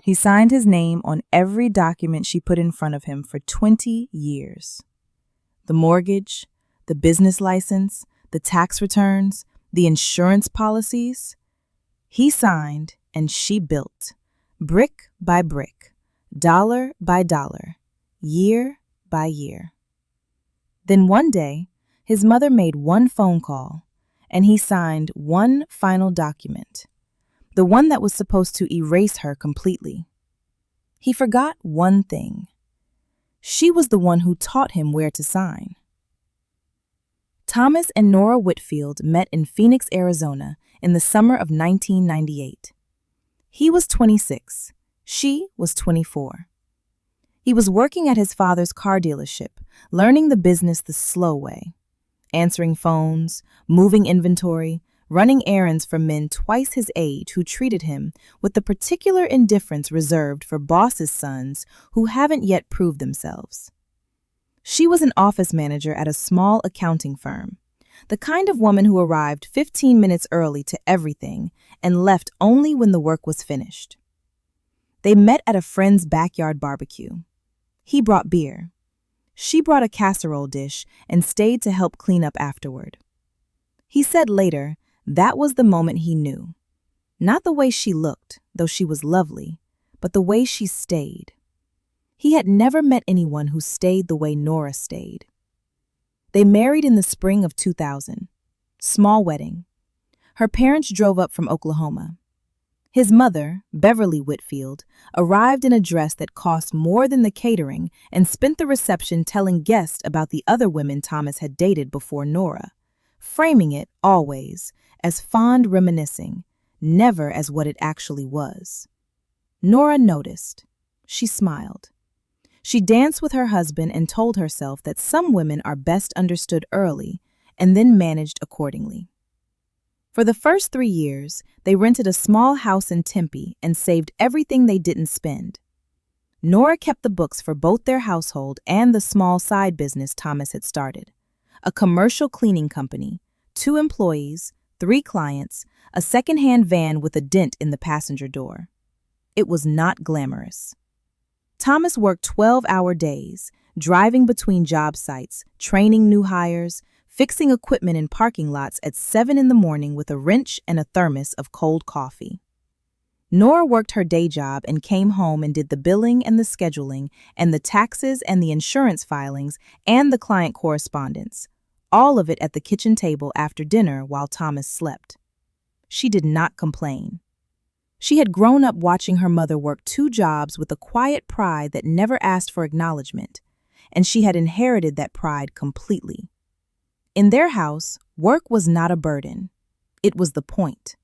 He signed his name on every document she put in front of him for 20 years. The mortgage, the business license, the tax returns, the insurance policies. He signed and she built, brick by brick, dollar by dollar, year by year. Then one day, his mother made one phone call, and he signed one final document, the one that was supposed to erase her completely. He forgot one thing. She was the one who taught him where to sign. Thomas and Nora Whitfield met in Phoenix, Arizona, in the summer of 1998. He was 26. She was 24. He was working at his father's car dealership, learning the business the slow way, answering phones, moving inventory, running errands for men twice his age who treated him with the particular indifference reserved for bosses' sons who haven't yet proved themselves. She was an office manager at a small accounting firm, the kind of woman who arrived 15 minutes early to everything and left only when the work was finished. They met at a friend's backyard barbecue. He brought beer. She brought a casserole dish and stayed to help clean up afterward. He said later that was the moment he knew. Not the way she looked, though she was lovely, but the way she stayed. He had never met anyone who stayed the way Nora stayed. They married in the spring of 2000. Small wedding. Her parents drove up from Oklahoma. His mother, Beverly Whitfield, arrived in a dress that cost more than the catering and spent the reception telling guests about the other women Thomas had dated before Nora, framing it, always, as fond reminiscing, never as what it actually was. Nora noticed. She smiled. She danced with her husband and told herself that some women are best understood early and then managed accordingly. For the first 3 years, they rented a small house in Tempe and saved everything they didn't spend. Nora kept the books for both their household and the small side business Thomas had started, a commercial cleaning company, 2 employees, 3 clients, a second-hand van with a dent in the passenger door. It was not glamorous. Thomas worked 12-hour days, driving between job sites, training new hires, fixing equipment in parking lots at 7 in the morning with a wrench and a thermos of cold coffee. Nora worked her day job and came home and did the billing and the scheduling and the taxes and the insurance filings and the client correspondence, all of it at the kitchen table after dinner while Thomas slept. She did not complain. She had grown up watching her mother work 2 jobs with a quiet pride that never asked for acknowledgement, and she had inherited that pride completely. In their house, work was not a burden. It was the point.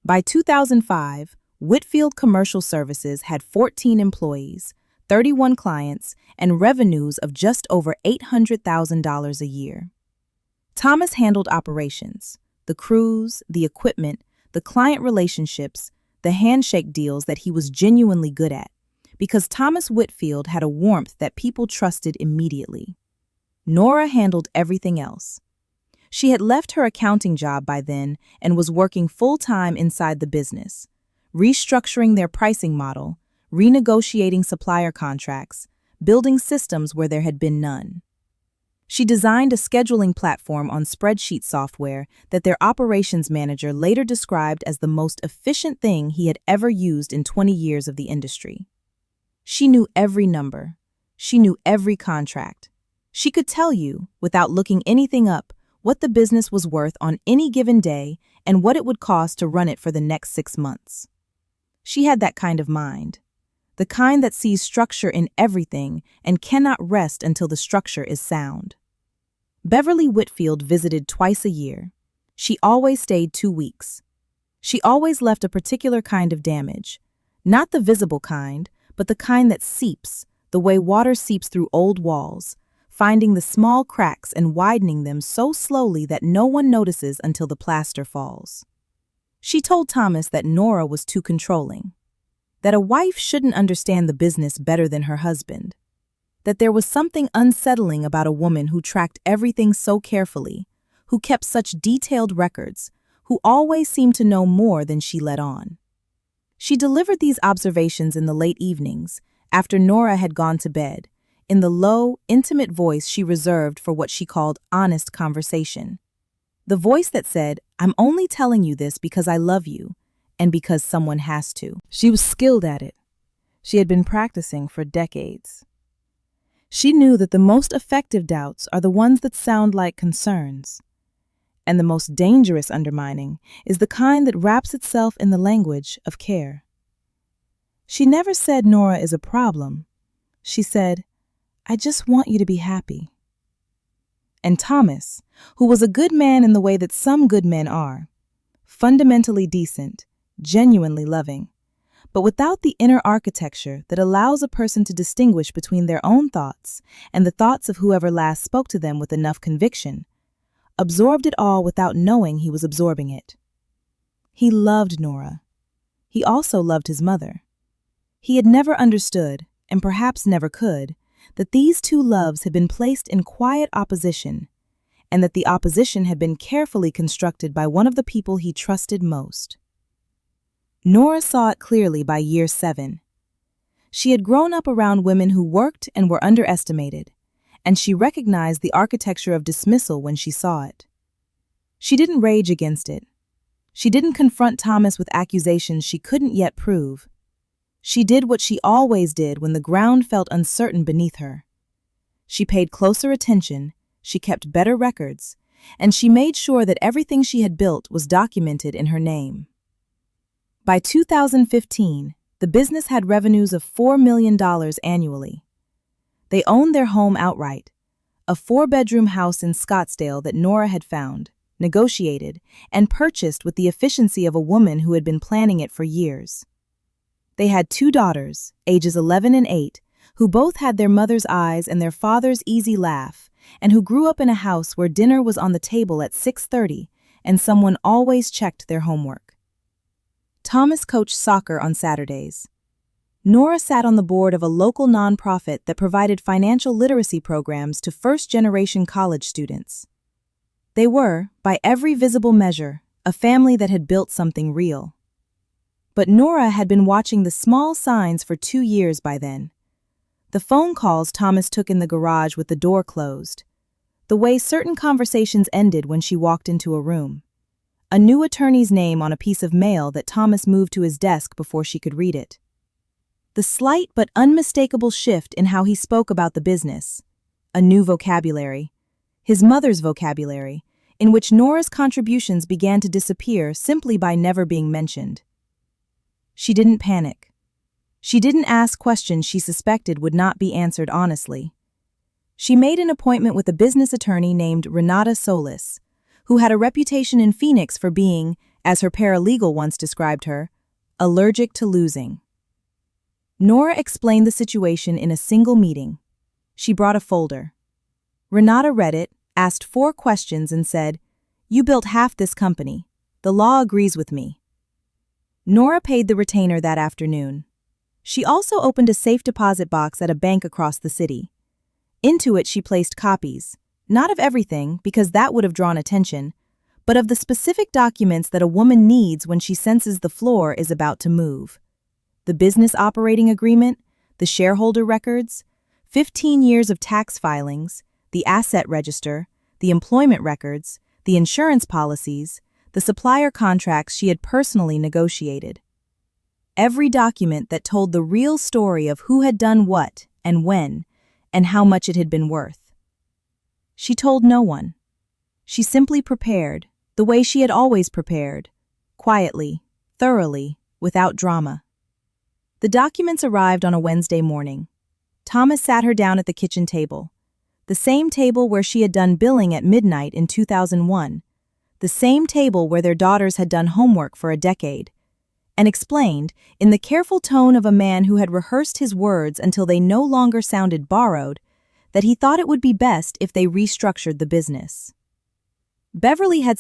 By 2005, Whitfield Commercial Services had 14 employees, 31 clients, and revenues of just over $800,000 a year. Thomas handled operations, the crews, the equipment, the client relationships, the handshake deals that he was genuinely good at, because Thomas Whitfield had a warmth that people trusted immediately. Nora handled everything else. She had left her accounting job by then and was working full-time inside the business, restructuring their pricing model, renegotiating supplier contracts, building systems where there had been none. She designed a scheduling platform on spreadsheet software that their operations manager later described as the most efficient thing he had ever used in 20 years of the industry. She knew every number. She knew every contract. She could tell you, without looking anything up, what the business was worth on any given day and what it would cost to run it for the next 6 months. She had that kind of mind, the kind that sees structure in everything and cannot rest until the structure is sound. Beverly Whitfield visited twice a year. She always stayed 2 weeks. She always left a particular kind of damage, not the visible kind, but the kind that seeps, the way water seeps through old walls, finding the small cracks and widening them so slowly that no one notices until the plaster falls. She told Thomas that Nora was too controlling, that a wife shouldn't understand the business better than her husband, that there was something unsettling about a woman who tracked everything so carefully, who kept such detailed records, who always seemed to know more than she let on. She delivered these observations in the late evenings, after Nora had gone to bed, in the low, intimate voice she reserved for what she called honest conversation. The voice that said, "I'm only telling you this because I love you, and because someone has to." She was skilled at it. She had been practicing for decades. She knew that the most effective doubts are the ones that sound like concerns, and the most dangerous undermining is the kind that wraps itself in the language of care. She never said Nora is a problem. She said, "I just want you to be happy." And Thomas, who was a good man in the way that some good men are, fundamentally decent, genuinely loving, but without the inner architecture that allows a person to distinguish between their own thoughts and the thoughts of whoever last spoke to them with enough conviction, absorbed it all without knowing he was absorbing it. He loved Nora. He also loved his mother. He had never understood, and perhaps never could, that these two loves had been placed in quiet opposition, and that the opposition had been carefully constructed by one of the people he trusted most. Nora saw it clearly by year 7. She had grown up around women who worked and were underestimated, and she recognized the architecture of dismissal when she saw it. She didn't rage against it. She didn't confront Thomas with accusations she couldn't yet prove. She did what she always did when the ground felt uncertain beneath her. She paid closer attention, she kept better records, and she made sure that everything she had built was documented in her name. By 2015, the business had revenues of $4 million annually. They owned their home outright, a 4-bedroom house in Scottsdale that Nora had found, negotiated, and purchased with the efficiency of a woman who had been planning it for years. They had 2 daughters, ages 11 and 8, who both had their mother's eyes and their father's easy laugh, and who grew up in a house where dinner was on the table at 6:30 and someone always checked their homework. Thomas coached soccer on Saturdays. Nora sat on the board of a local nonprofit that provided financial literacy programs to first-generation college students. They were, by every visible measure, a family that had built something real. But Nora had been watching the small signs for 2 years by then. The phone calls Thomas took in the garage with the door closed. The way certain conversations ended when she walked into a room. A new attorney's name on a piece of mail that Thomas moved to his desk before she could read it. The slight but unmistakable shift in how he spoke about the business. A new vocabulary. His mother's vocabulary, in which Nora's contributions began to disappear simply by never being mentioned. She didn't panic. She didn't ask questions she suspected would not be answered honestly. She made an appointment with a business attorney named Renata Solis, who had a reputation in Phoenix for being, as her paralegal once described her, allergic to losing. Nora explained the situation in a single meeting. She brought a folder. Renata read it, asked 4 questions and said, "You built half this company. The law agrees with me." Nora paid the retainer that afternoon. She also opened a safe deposit box at a bank across the city. Into it she placed copies, not of everything because that would have drawn attention, but of the specific documents that a woman needs when she senses the floor is about to move. The business operating agreement, the shareholder records, 15 years of tax filings, the asset register, the employment records, the insurance policies, the supplier contracts she had personally negotiated. Every document that told the real story of who had done what and when, and how much it had been worth. She told no one. She simply prepared, the way she had always prepared, quietly, thoroughly, without drama. The documents arrived on a Wednesday morning. Thomas sat her down at the kitchen table, the same table where she had done billing at midnight in 2001, the same table where their daughters had done homework for a decade, and explained, in the careful tone of a man who had rehearsed his words until they no longer sounded borrowed, that he thought it would be best if they restructured the business. Beverly had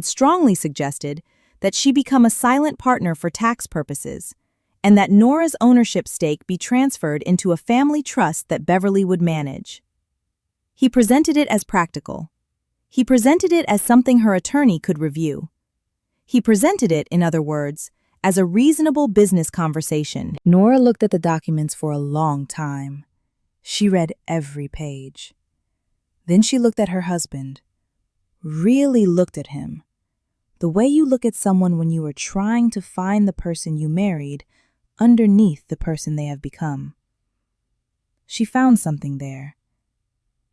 strongly suggested, that she become a silent partner for tax purposes, and that Nora's ownership stake be transferred into a family trust that Beverly would manage. He presented it as practical. He presented it as something her attorney could review. He presented it, in other words, as a reasonable business conversation. Nora looked at the documents for a long time. She read every page. Then she looked at her husband. Really looked at him. The way you look at someone when you are trying to find the person you married underneath the person they have become. She found something there.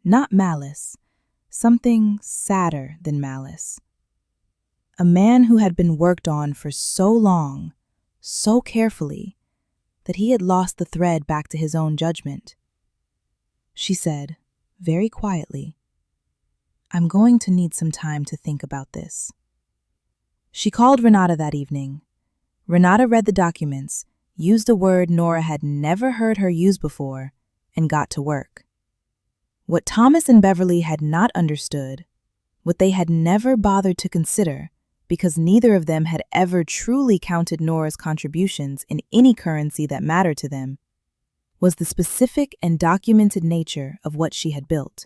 Not malice, something sadder than malice. A man who had been worked on for so long, so carefully, that he had lost the thread back to his own judgment. She said, very quietly, "I'm going to need some time to think about this." She called Renata that evening. Renata read the documents, used a word Nora had never heard her use before, and got to work. What Thomas and Beverly had not understood, what they had never bothered to consider, because neither of them had ever truly counted Nora's contributions in any currency that mattered to them, was the specific and documented nature of what she had built.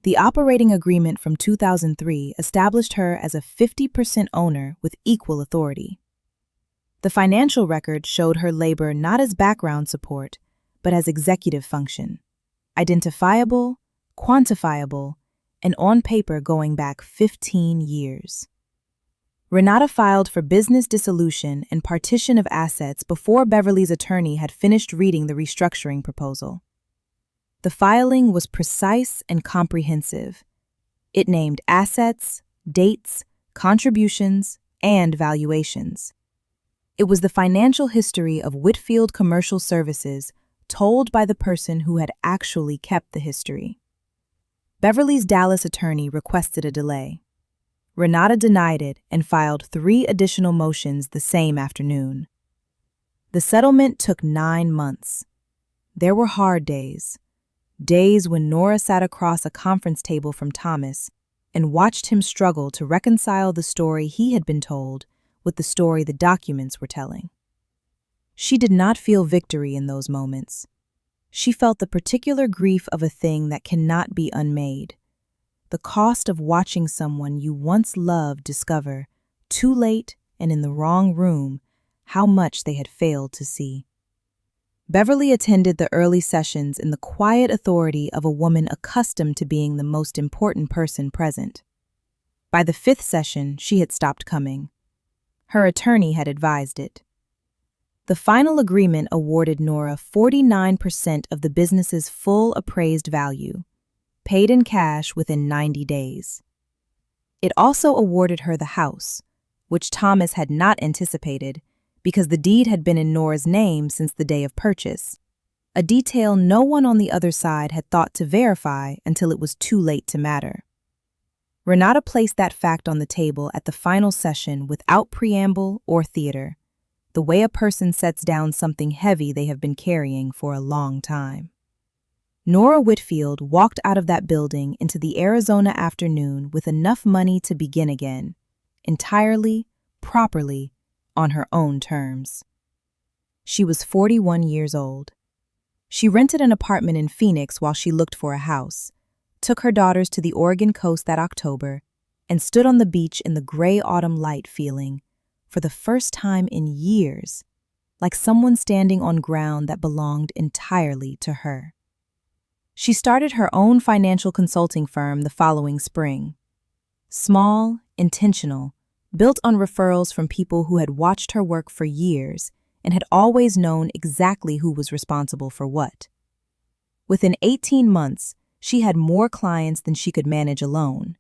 The operating agreement from 2003 established her as a 50% owner with equal authority. The financial record showed her labor not as background support, but as executive function, identifiable, quantifiable, and on paper going back 15 years. Renata filed for business dissolution and partition of assets before Beverly's attorney had finished reading the restructuring proposal. The filing was precise and comprehensive. It named assets, dates, contributions, and valuations. It was the financial history of Whitfield Commercial Services told by the person who had actually kept the history. Beverly's Dallas attorney requested a delay. Renata denied it and filed 3 additional motions the same afternoon. The settlement took 9 months. There were hard days. Days when Nora sat across a conference table from Thomas and watched him struggle to reconcile the story he had been told with the story the documents were telling. She did not feel victory in those moments. She felt the particular grief of a thing that cannot be unmade. The cost of watching someone you once loved discover, too late and in the wrong room, how much they had failed to see. Beverly attended the early sessions in the quiet authority of a woman accustomed to being the most important person present. By the 5th session, she had stopped coming. Her attorney had advised it. The final agreement awarded Nora 49% of the business's full appraised value, paid in cash within 90 days. It also awarded her the house, which Thomas had not anticipated because the deed had been in Nora's name since the day of purchase, a detail no one on the other side had thought to verify until it was too late to matter. Renata placed that fact on the table at the final session without preamble or theater, the way a person sets down something heavy they have been carrying for a long time. Nora Whitfield walked out of that building into the Arizona afternoon with enough money to begin again, entirely, properly, on her own terms. She was 41 years old. She rented an apartment in Phoenix while she looked for a house, took her daughters to the Oregon coast that October, and stood on the beach in the gray autumn light feeling, for the first time in years, like someone standing on ground that belonged entirely to her. She started her own financial consulting firm the following spring. Small, intentional, built on referrals from people who had watched her work for years and had always known exactly who was responsible for what. Within 18 months, she had more clients than she could manage alone.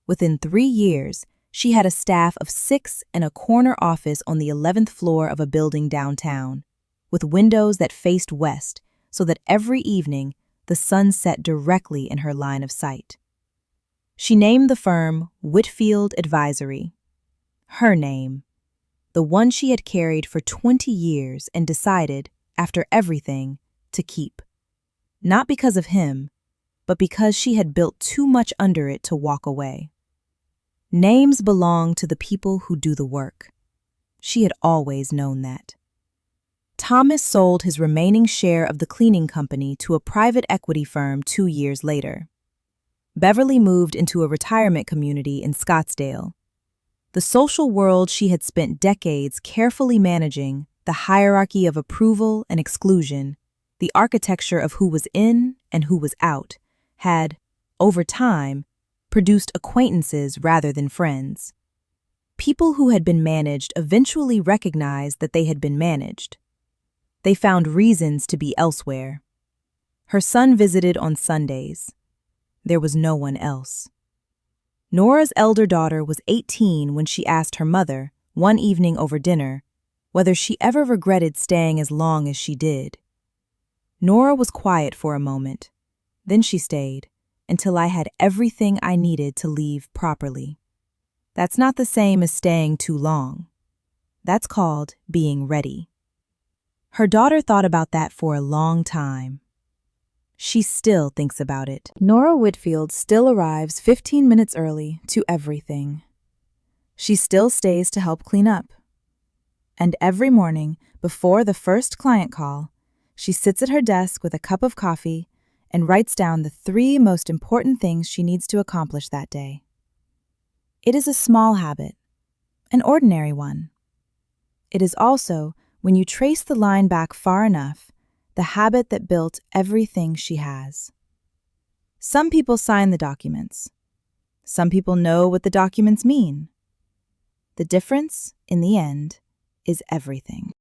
Within 3 years, she had a staff of 6 and a corner office on the 11th floor of a building downtown, with windows that faced west so that every evening the sun set directly in her line of sight. She named the firm Whitfield Advisory. Her name, the one she had carried for 20 years and decided, after everything, to keep. Not because of him, but because she had built too much under it to walk away. Names belong to the people who do the work. She had always known that. Thomas sold his remaining share of the cleaning company to a private equity firm 2 years later. Beverly moved into a retirement community in Scottsdale. The social world she had spent decades carefully managing, the hierarchy of approval and exclusion, the architecture of who was in and who was out, had, over time, produced acquaintances rather than friends. People who had been managed eventually recognized that they had been managed. They found reasons to be elsewhere. Her son visited on Sundays. There was no one else. Nora's elder daughter was 18 when she asked her mother, one evening over dinner, whether she ever regretted staying as long as she did. Nora was quiet for a moment. Then she stayed, until I had everything I needed to leave properly. That's not the same as staying too long. That's called being ready. Her daughter thought about that for a long time. She still thinks about it. Nora Whitfield still arrives 15 minutes early to everything. She still stays to help clean up. And every morning, before the first client call, she sits at her desk with a cup of coffee and writes down the 3 most important things she needs to accomplish that day. It is a small habit, an ordinary one. It is also, when you trace the line back far enough, the habit that built everything she has. Some people sign the documents. Some people know what the documents mean. The difference, in the end, is everything.